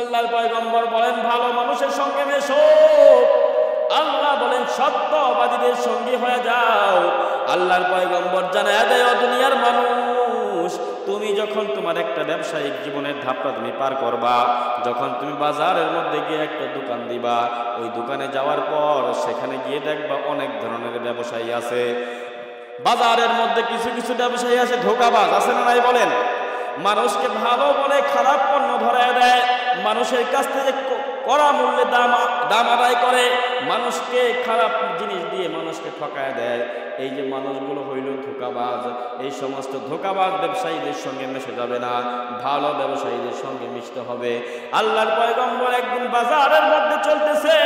আল্লাহর পয়গম্বর বলেন ভালো মানুষের সঙ্গে মেশো, আল্লাহ বলেন সত্যবাদীদের সঙ্গী হয়ে যাও। আল্লাহর পয়গম্বর জানায় দেয়, ও দুনিয়ার মানুষ, তুমি যখন তোমার একটা ব্যবসায়িক জীবনের ধাপটা তুমি পার করবা, যখন তুমি বাজারের মধ্যে গিয়ে একটা দোকান দিবা, ওই দোকানে যাওয়ার পর সেখানে গিয়ে দেখবা অনেক ধরনের ব্যবসায়ী আছে। বাজারের মধ্যে কিছু কিছু ব্যবসায়ী আছে ধোঁকাবাজ, আছে না নাই বলেন? মানুষকে ভালো বলে খারাপ পণ্য ধরায় দেয়, মানুষের কাছ থেকে কড়া মূল্যে দাম আদায় করে, মানুষকে খারাপ জিনিস দিয়ে মানুষকে ঠকায় দেয়। এই যে মানুষগুলো হইল ধোঁকাবাজ। এই সমস্ত ধোঁকাবাজ ব্যবসায়ীদের সঙ্গে মিশে যাবে না, ভালো ব্যবসায়ীদের সঙ্গে মিশতে হবে। আল্লাহর পয়গম্বর একদিন বাজারের মধ্যে চলতেছে,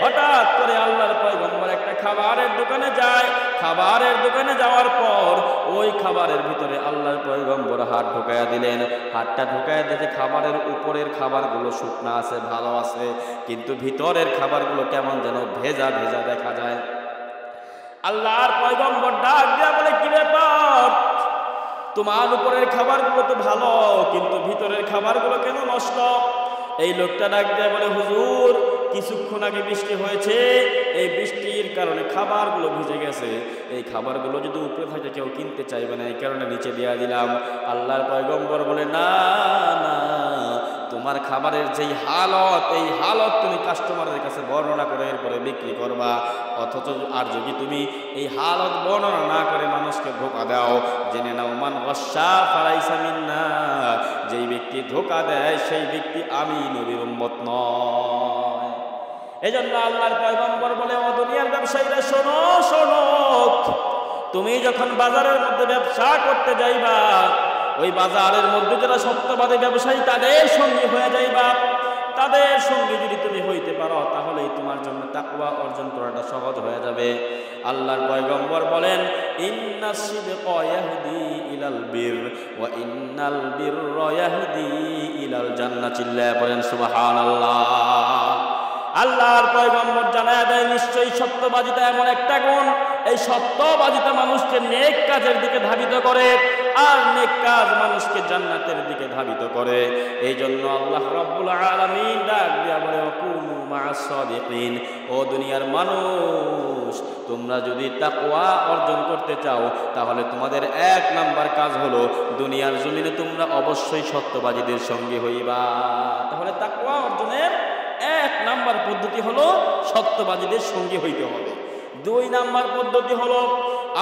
হঠাৎ করে আল্লাহর পয়গম্বর একটা খাবারের দোকানে যায়। খাবারের দোকানে যাওয়ার পর ওই খাবারের ভিতরে আল্লাহর পয়গম্বর হাত ঢোকায়া দিলেন। হাতটা ঢোকায়া দিতে খাবারের উপরের খাবারগুলো শুকনা আছে, ভালো আছে, কিন্তু ভিতরের খাবারগুলো কেমন যেন ভেজা ভেজা দেখা যায়। আল্লাহর পয়গম্বর ডাক দিয়া বলে, কি ব্যাপার, তোমার উপরের খাবারগুলো তো ভালো, কিন্তু ভিতরের খাবারগুলো কেন নষ্ট? এই লোকটা ডাক দিয়া বলে, হুজুর, কিছুক্ষণ আগে বৃষ্টি হয়েছে, এই বৃষ্টির কারণে খাবারগুলো ভিজে গেছে, এই খাবারগুলো যদি উপরে থাকে কেউ কিনতে চাইবে না, এই কারণে নিচে দিয়া দিলাম। আল্লাহর পয়গম্বর বলে, না না, তোমার খাবারের যেই হালত, এই হালত তুমি কাস্টমারের কাছে বর্ণনা করে এরপরে বিক্রি করবা। অথচ আর যদি তুমি এই হালত বর্ণনা না করে মানুষকে ধোঁকা দাও, জেনে নাও, মান গস্সা ফালাইসা মিন্না, যেই ব্যক্তি ধোঁকা দেয় সেই ব্যক্তি আমি নবীর উম্মত নয়। এজন্য আল্লাহর পয়গম্বর বলে, ও দুনিয়ার ব্যবসায়ীরা শোনো শোনো, তুমি যখন বাজারের মধ্যে ব্যবসা করতে যাইবা, ওই বাজারের মধ্যে যারা সত্যবাদী ব্যবসায়ী তাদের সঙ্গী হয়ে যাইবা। তাদের সঙ্গে যদি তুমি হইতে পারো তাহলেই তোমার জন্য তাকওয়া অর্জন করাটা সহজ হয়ে যাবে। আল্লাহর পয়গম্বর বলেন, ইন্নাস সিদকা ইয়াহদি ইলাল বির ওয়া ইন্নাল বিররা ইয়াহদি ইলাল জান্নাহ। চিল্লায়া বলেন সুবহানাল্লাহ। আল্লাহর পয়গম্বর জানায় দেয়, নিশ্চয়ই সত্যবাদিতা এমন একটা গুণ, এই সত্যবাদিতা মানুষকে নেক কাজের দিকে ধাবিত করে, আর নেক কাজ মানুষকে জান্নাতের দিকে ধাবিত করে। এই জন্য আল্লাহ রাব্বুল আলামিন ডাক দিয়া বলে, কুনু মা'আস সাদিকিন, ও দুনিয়ার মানুষ, তোমরা যদি তাকওয়া অর্জন করতে চাও তাহলে তোমাদের এক নাম্বার কাজ হলো দুনিয়ার জমিনে তোমরা অবশ্যই সত্যবাদীদের সঙ্গে হইবা। তাহলে তাকওয়া অর্জনের এক নাম্বার পদ্ধতি হলো সত্যবাদীদের সঙ্গী হইতে হবে। দুই নাম্বার পদ্ধতি হলো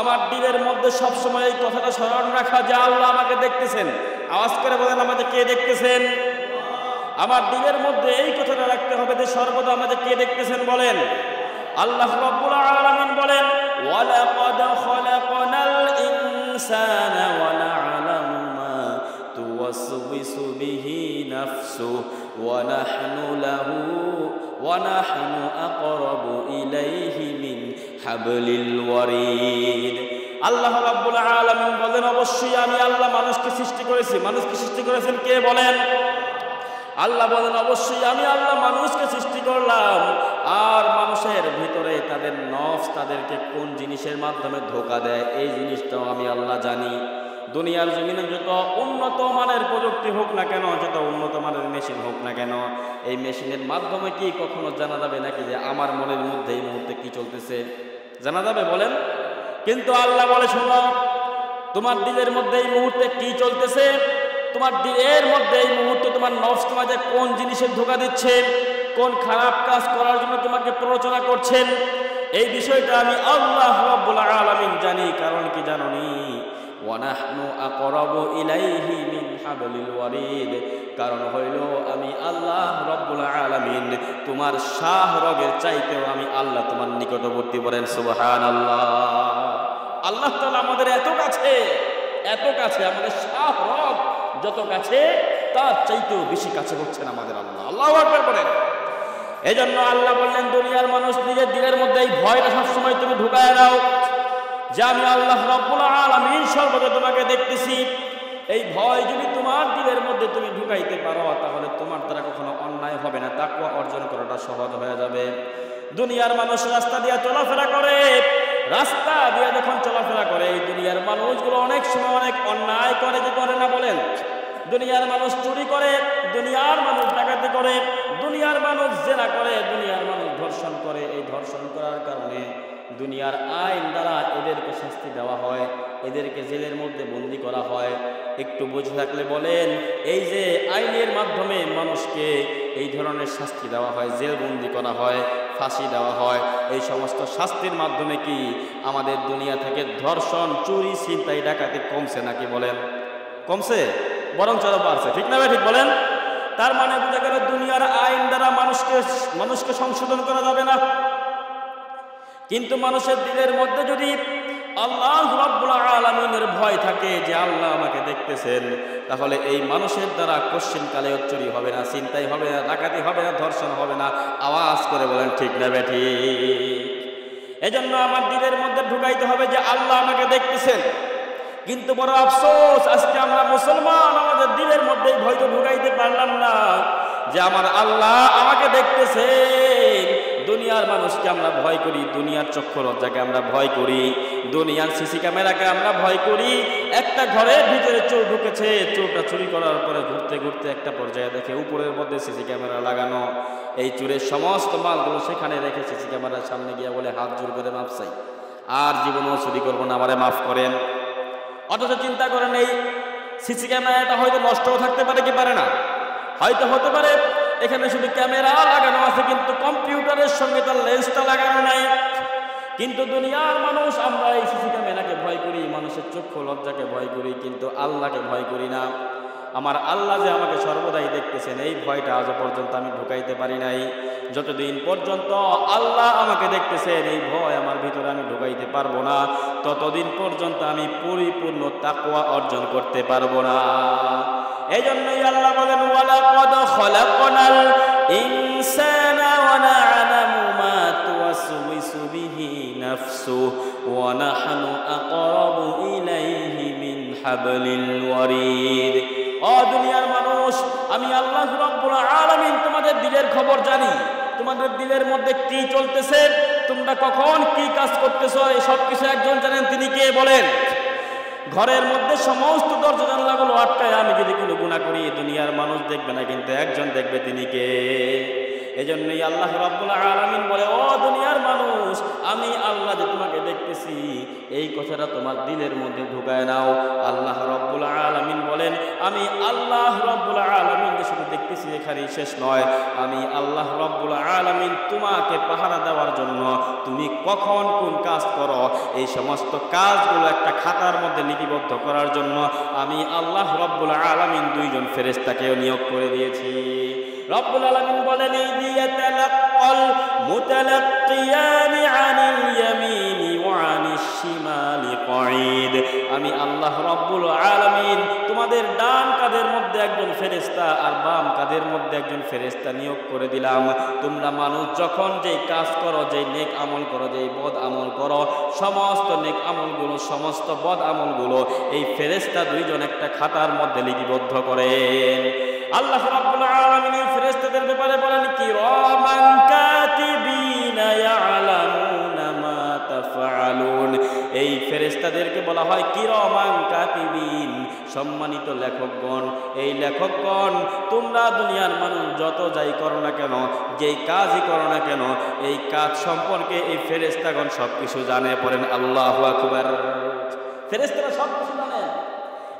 আমার দিলের মধ্যে সবসময় এই কথাটা স্মরণ রাখা যে আল্লাহ আমাকে দেখতেছেন। আওয়াজ করে বলেন, আমাদের কে দেখতেছেন? আমার দিলের মধ্যে এই কথাটা রাখতে হবে যে সর্বদা আমাদের কে দেখতেছেন। বলেন, আল্লাহ রাব্বুল আলামিন বলেন, ওয়ালাকাদ খালাকনাল ইনসানা ওয়া না'লামু মা তুওয়াসওয়িসু বিহি নাফসুহু ওয়া নাহনু আকরাবু ইলাইহি মিন হাবলিল ওয়ারিদ। আল্লাহ রাব্বুল আলামিন বলেন, অবশ্যই আমি আল্লাহ মানুষকে সৃষ্টি করেছি। মানুষকে সৃষ্টি করেছেন কে? বলেন। আল্লাহ বলেন, অবশ্যই আমি আল্লাহ মানুষকে সৃষ্টি করলাম, আর মানুষের ভিতরে তাদের নফস তাদেরকে কোন জিনিসের মাধ্যমে ধোঁকা দেয় এই জিনিসটাও আমি আল্লাহ জানি। দুনিয়ার জমিনে যত উন্নত মানের প্রযুক্তি হোক না কেন, যত উন্নত মানের মেশিন হোক না কেন, এই মেশিনের মাধ্যমে কি কখনো জানা যাবে নাকি যে আমার মনের মধ্যে এই মুহূর্তে কি চলতেছে? জানা যাবে? বলেন। কিন্তু আল্লাহ বলে, শোনো, তোমার দিলের মধ্যে এই মুহূর্তে কি চলতেছে, তোমার দিলের মধ্যে এই মুহূর্তে তোমার নফস তোমাকে কোন জিনিসের ধোঁকা দিচ্ছে, কোন খারাপ কাজ করার জন্য তোমাকে প্ররোচনা করছেন, এই বিষয়টা আমি আল্লাহ রাব্বুল আলামিন জানি। কারণ কি জানোনি? ওয়া নাহনু আকরাবু ইলাইহি মিন হাবলিল ওয়ারিদ, কারণ হইল আমি আল্লাহ রাব্বুল আলামিন তোমার শাহ রগের চাইতেও আমি আল্লাহ তোমার নিকটবর্তী। বলেন সুবহানাল্লাহ। আল্লাহ তাআলা আমাদের এত কাছে, এত কাছে, আমাদের শাহ রগ যত কাছে তার চাইতেও বেশি কাছে হচ্ছেন আমাদের আল্লাহ। আল্লাহু আকবার বলেন। এজন্য আল্লাহ বললেন, দুনিয়ার মানুষ নিজের দিলের মধ্যে এই ভয়টা সবসময় তুমি ঢুকায় দাও যে আমি আল্লাহ রাব্বুল আলামিন সর্বদা তোমাকে দেখতেছি। এই ভয় যদি তোমার দিলের মধ্যে তুমি ঢুকাইতে পারো তাহলে তোমার দ্বারা কখনো অন্যায় হবে না, তাকওয়া অর্জন করাটা সহজ হয়ে যাবে। দুনিয়ার মানুষ রাস্তা দিয়ে চলাফেরা করে, রাস্তা দিয়ে যখন চলাফেরা করে এই দুনিয়ার মানুষগুলো অনেক সময় অনেক অন্যায় করে, যে করে না? বলেন। দুনিয়ার মানুষ চুরি করে, দুনিয়ার মানুষ ডাকাতি করে, দুনিয়ার মানুষ জেনা করে, দুনিয়ার মানুষ ধর্ষণ করে। এই ধর্ষণ করার কারণে দুনিয়ার আইন দ্বারা এদেরকে শাস্তি দেওয়া হয়, এদেরকে জেলের মধ্যে বন্দী করা হয়। একটু বুঝে থাকলে বলেন, এই যে আইনের মাধ্যমে মানুষকে এই ধরনের শাস্তি দেওয়া হয়, জেলবন্দি করা হয়, ফাঁসি দেওয়া হয়, এই সমস্ত শাস্তির মাধ্যমে কি আমাদের দুনিয়া থেকে ধর্ষণ, চুরি, ছিনতাই, ডাকাতি কমছে নাকি বলেন? কমছে? বরঞ্চ আরো বাড়ছে। ঠিক না ভাই? ঠিক বলেন। তার মানে বোঝা গেল দুনিয়ার আইন দ্বারা মানুষকে সংশোধন করা যাবে না। কিন্তু মানুষের দিলের মধ্যে যদি আল্লাহ রাব্বুল আলামিনের ভয় থাকে যে আল্লাহ আমাকে দেখতেছেন, তাহলে এই মানুষের দ্বারা কোশ্চিনকালে চুরি হবে না, ছিনতাই হবে না, ডাকাতি হবে না, ধর্ষণ হবে না। আওয়াজ করে বলেন ঠিক না বেঠি? এজন্য আমার দিলের মধ্যে ঢুকাইতে হবে যে আল্লাহ আমাকে দেখতেছেন। কিন্তু বড় আফসোস, আজকে আমরা মুসলমান আমাদের দিলের মধ্যে ভয় তো ঢুকাইতে পারলাম না যে আমার আল্লাহ আমাকে দেখতেছেন। দুনিয়ার মানুষকে আমরা ভয় করি, দুনিয়ার চক্ষু লজ্জাকে আমরা ভয় করি, দুনিয়ার সিসি ক্যামেরাকে আমরা ভয় করি। একটা ঘরের ভিতরে চোর ঢুকেছে, চোরটা চুরি করার পরে ঘুরতে ঘুরতে একটা পর্যায়ে দেখে উপরের মধ্যে সিসি ক্যামেরা লাগানো। এই চোরের সমস্ত মালগুলো সেখানে রেখে সিসি ক্যামেরার সামনে গিয়ে বলে হাত জোর করে মাফ চাই, আর জীবনেও চুরি করবো না, আমারে মাফ করেন। অথচ চিন্তা করেন এই সিসি ক্যামেরাটা হয়তো নষ্টও থাকতে পারে, কি পারে না? হয়তো হতে পারে এখানে শুধু ক্যামেরা লাগানো আছে, কিন্তু কম্পিউটারের সঙ্গে তার লেন্সটা লাগানো নাই। কিন্তু দুনিয়ার মানুষ আমরা এই সিসি ক্যামেরাকে ভয় করি, মানুষের চক্ষু লজ্জাকে ভয় করি, কিন্তু আল্লাহকে ভয় করি না। আমার আল্লাহ যে আমাকে সর্বদাই দেখতেছেন, এই ভয়টা আজও পর্যন্ত আমি ঢুকাইতে পারি নাই। যতদিন পর্যন্ত আল্লাহ আমাকে দেখতেছেন এই ভয় আমার ভিতরে আমি ঢুকাইতে পারবো না, ততদিন পর্যন্ত আমি পরিপূর্ণ তাকওয়া অর্জন করতে পারবো না। এই জন্যই আল্লাহ বলেন, ওয়ালাকাদ খলাকনাল ইনসানা ওয়া না'লামু মা তুওয়াসওয়িসু বিহি নাফসুহু ওয়া নাহনু আকরাবু ইলাইহি মিন হাবলিল ওয়ারিদ। ও দুনিয়ার মানুষ, আমি আল্লাহ রাব্বুল আলামিন তোমাদের দিলের খবর জানি। তোমাদের দিলের মধ্যে কি চলতেছে, তোমরা কখন কি কাজ করতেছো, এই সব কিছু একজন জানেন। তিনি কে বলেন? ঘরের মধ্যে সমস্ত দরজা জানালাগুলো আটকায় আমি যদি কোনো গুনাহ করি, দুনিয়ার মানুষ দেখবে না, কিন্তু একজন দেখবে। তিনি কে? এজন্যই আল্লাহ রাব্বুল আলামিন বলে, ও দুনিয়ার মানুষ, আমি আল্লাহ যে তোমাকে দেখতেছি, এই কথাটা তোমার দিলের মধ্যে ঢুকায় নাও। আল্লাহ রাব্বুল আলামিন বলেন, আমি আল্লাহ রাব্বুল আলামিন যে শুধু দেখতেছি এখানেই শেষ নয়, আমি আল্লাহ রাব্বুল আলামিন তোমাকে পাহারা দেওয়ার জন্য তুমি কখন কোন কাজ করো, এই সমস্ত কাজগুলো একটা খাতার মধ্যে লিপিবদ্ধ করার জন্য আমি আল্লাহ রাব্বুল আলামিন দুইজন ফেরেশতাকেও নিয়োগ করে দিয়েছি। রব্বুল আলামিন বলেন, ইয়াতালাক্কাল মুতালাক্কিয়ানি আনিল ইয়ামিনি ওয়া আনিশ শিমালি কঈদ। আমি আল্লাহ রব্বুল আলামিন তোমাদের ডান কাঁধের মধ্যে একজন ফেরেশতা আর বাম কাঁধের মধ্যে একজন ফেরেশতা নিয়োগ করে দিলাম। তোমরা মানুষ যখন যেই কাজ করো, যেই নেক আমল করো, যেই বদ আমল করো, সমস্ত নেক আমলগুলো, সমস্ত বদ আমলগুলো এই ফেরেশতা দুইজন একটা খাতার মধ্যে লিপিবদ্ধ করেন। আল্লাহ রাব্বুল আলামিন এই ফেরেশতাদের ব্যাপারে বলেন, কিরামান কাতিবিনা ইয়ালামুনা মা তাফআলুন। এই ফেরেশতাদেরকে বলা হয় কিরামান কাতিবিন, সম্মানিত লেখকগণ। এই লেখকগণ, তোমরা দুনিয়ার মানুষ যত যাই করো না কেন, যেই কাজই করো না কেন, এই কাজ সম্পর্কে এই ফেরেশতাগণ সবকিছু জানে। পড়েন আল্লাহু আকবার। ফেরেশতারা সবকিছু জানে।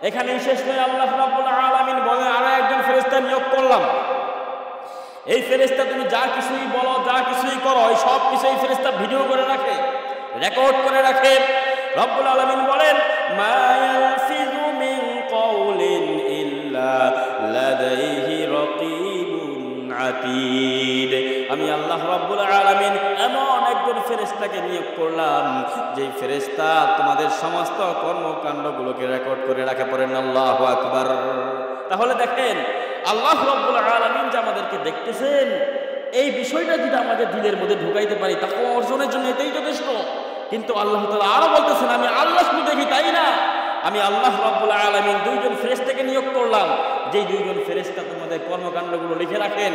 এখানেই শেষ নয়, আল্লাহ রাব্বুল আলামিন বলেন, আরো একজন ফেরেশতা নিয়োগ করলাম। এই ফেরেশতা তুমি যা কিছুই বলো, যা কিছুই করো, এই সব কিছু এই ফেরেশতা ভিডিও করে রাখে, রেকর্ড করে রাখে। রব্বুল আলামিন বলেন, মা ইয়ালফিযু মিন কাওলিন ইল্লা লাদাইহি রাকীবুন আতীদ। আমি আল্লাহ রাব্বুল আলামিন এমন একজন ফেরেশতাকে নিয়োগ করলাম, যে ফেরেশতা তোমাদের সমস্ত কর্মকাণ্ডগুলোকে রেকর্ড করে রাখে। পড়েন আল্লাহু আকবার। তাহলে দেখেন, আল্লাহ রাব্বুল আলামিন যে আমাদেরকে দেখতেছেন, এই বিষয়টা যদি আমাদের দিলের মধ্যে ঢুকাইতে পারি, তাকওয়া অর্জনের জন্য এটাই যথেষ্ট। কিন্তু আল্লাহ তাআলা আরো বলতেছেন, আমি আল্লাহ শুধু দেখি তাই না, আমি আল্লাহ রাব্বুল আলামিন দুইজন ফেরেশতাকে নিয়োগ করলাম, যেই দুইজন ফেরেশতা তোমাদের কর্মকাণ্ডগুলো লিখে রাখেন।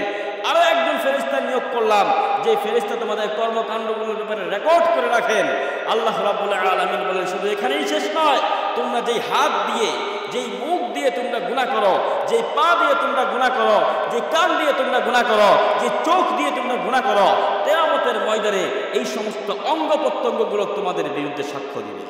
আরো একজন ফেরেশতা নিয়োগ করলাম, যে ফেরেশতা তোমাদের কর্মকাণ্ডগুলোর ব্যাপারে রেকর্ড করে রাখেন। আল্লাহ রাব্বুল আলামিন বলেন, শুধু এখানেই শেষ নয়, তোমরা যেই হাত দিয়ে, যেই মুখ দিয়ে দিয়ে তোমরা গুনাহ করো, যে পা দিয়ে তোমরা গুনাহ করো, যে কান দিয়ে তোমরা গুনাহ করো, যে চোখ দিয়ে তোমরা গুনাহ করো, কিয়ামতের ময়দানে এই সমস্ত অঙ্গ প্রত্যঙ্গগুলো তোমাদের বিরুদ্ধে সাক্ষ্য দিবে।